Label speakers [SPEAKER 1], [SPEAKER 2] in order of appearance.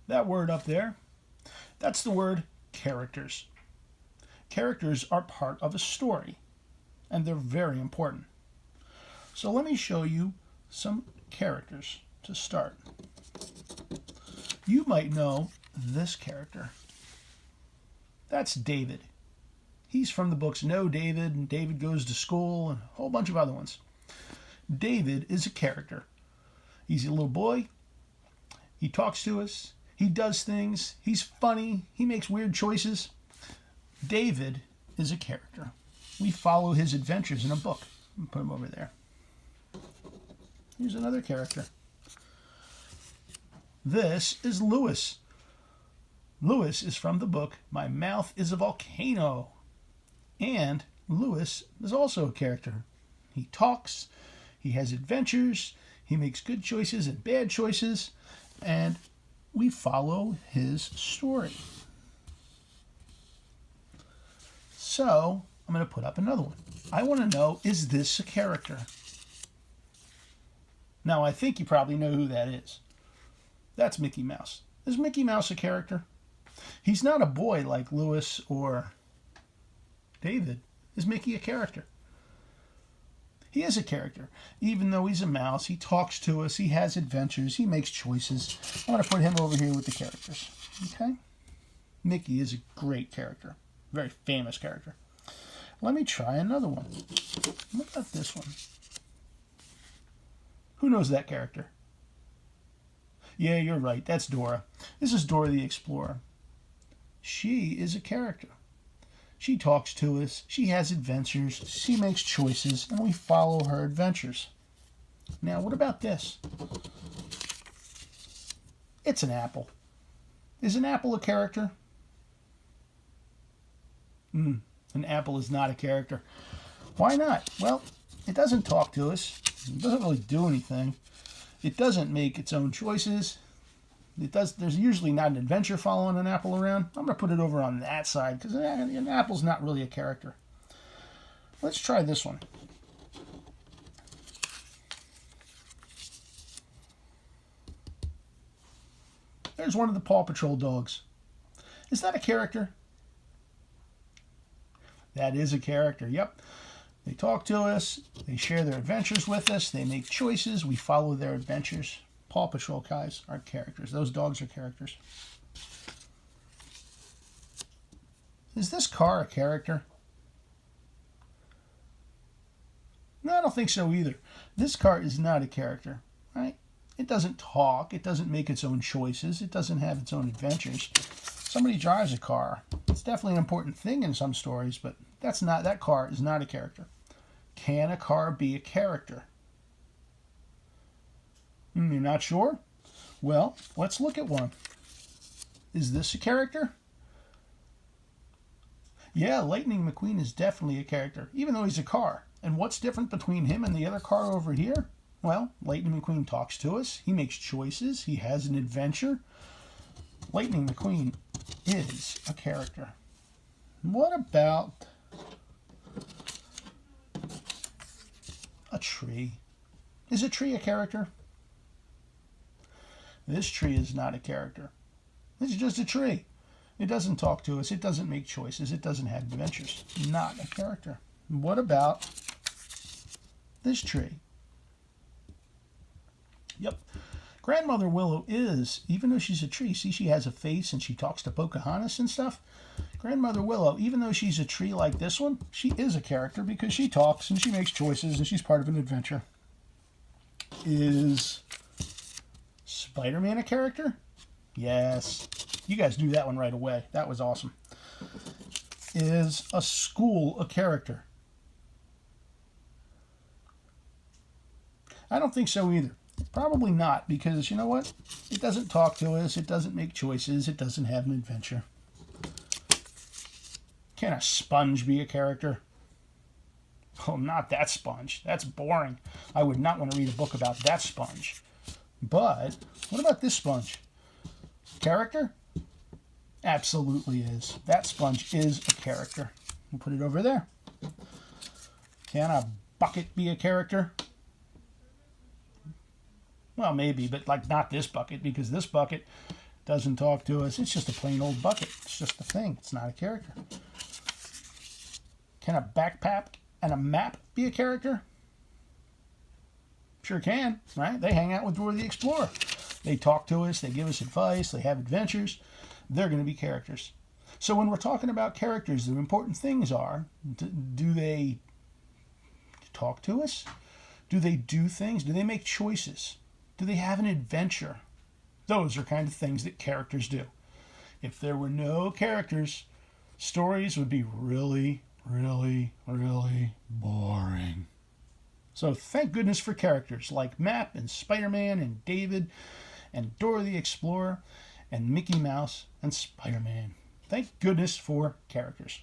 [SPEAKER 1] That word up there, that's the word characters. Characters are part of a story, and they're very important. So let me show you some characters to start. You might know this character. That's David. He's from the books No David and David Goes to School and a whole bunch of other ones. David is a character. He's a little boy. He talks to us. He does things. He's funny. He makes weird choices. David is a character. We follow his adventures in a book. Put him over there. Here's another character. This is Lewis. Lewis is from the book My Mouth is a Volcano. And Lewis is also a character. He talks, he has adventures, he makes good choices and bad choices, and we follow his story. So, I'm going to put up another one. I want to know, is this a character? Now, I think you probably know who that is. That's Mickey Mouse. Is Mickey Mouse a character? He's not a boy like Lewis or David. Is Mickey a character? He is a character. Even though he's a mouse, he talks to us, he has adventures, he makes choices. I'm going to put him over here with the characters. Okay? Mickey is a great character. Very famous character. Let me try another one. What about this one? Who knows that character? Yeah, you're right. That's Dora. This is Dora the Explorer. She is a character. She talks to us. She has adventures. She makes choices, and we follow her adventures. Now, what about this? It's an apple. Is an apple a character? An apple is not a character. Why not? Well, it doesn't talk to us. It doesn't really do anything. It doesn't make its own choices. There's usually not an adventure following an apple around. I'm going to put it over on that side because an apple's not really a character. Let's try this one. There's one of the Paw Patrol dogs. Is that a character? That is a character, yep. They talk to us, they share their adventures with us, they make choices, we follow their adventures. Paw Patrol guys are characters. Those dogs are characters. Is this car a character? No, I don't think so either. This car is not a character, right? It doesn't talk, it doesn't make its own choices, it doesn't have its own adventures. Somebody drives a car. It's definitely an important thing in some stories, but that car is not a character. Can a car be a character? You're not sure? Well, let's look at one. Is this a character? Yeah, Lightning McQueen is definitely a character, even though he's a car. And what's different between him and the other car over here? Well, Lightning McQueen talks to us, he makes choices, he has an adventure. Lightning McQueen is a character. What about a tree? Is a tree a character? This tree is not a character. It's just a tree. It doesn't talk to us. It doesn't make choices. It doesn't have adventures. Not a character. What about this tree? Yep. Grandmother Willow is, even though she's a tree, see she has a face and she talks to Pocahontas and stuff? Grandmother Willow, even though she's a tree like this one, she is a character because she talks and she makes choices and she's part of an adventure. Is Spider-Man a character? Yes. You guys knew that one right away. That was awesome. Is a school a character? I don't think so either. Probably not, because you know what? It doesn't talk to us, it doesn't make choices, it doesn't have an adventure. Can a sponge be a character? Oh, not that sponge. That's boring. I would not want to read a book about that sponge. But, what about this sponge? Character? Absolutely is. That sponge is a character. We'll put it over there. Can a bucket be a character? Well, maybe, but like not this bucket, because this bucket doesn't talk to us. It's just a plain old bucket. It's just a thing. It's not a character. Can a backpack and a map be a character? Sure can, right? They hang out with Dora the Explorer. They talk to us. They give us advice. They have adventures. They're going to be characters. So when we're talking about characters, the important things are, do they talk to us? Do they do things? Do they make choices? Do they have an adventure? Those are kind of things that characters do. If there were no characters, stories would be really, really, really boring. So thank goodness for characters like Map and Spider-Man and David and Dora the Explorer and Mickey Mouse and Spider-Man. Thank goodness for characters.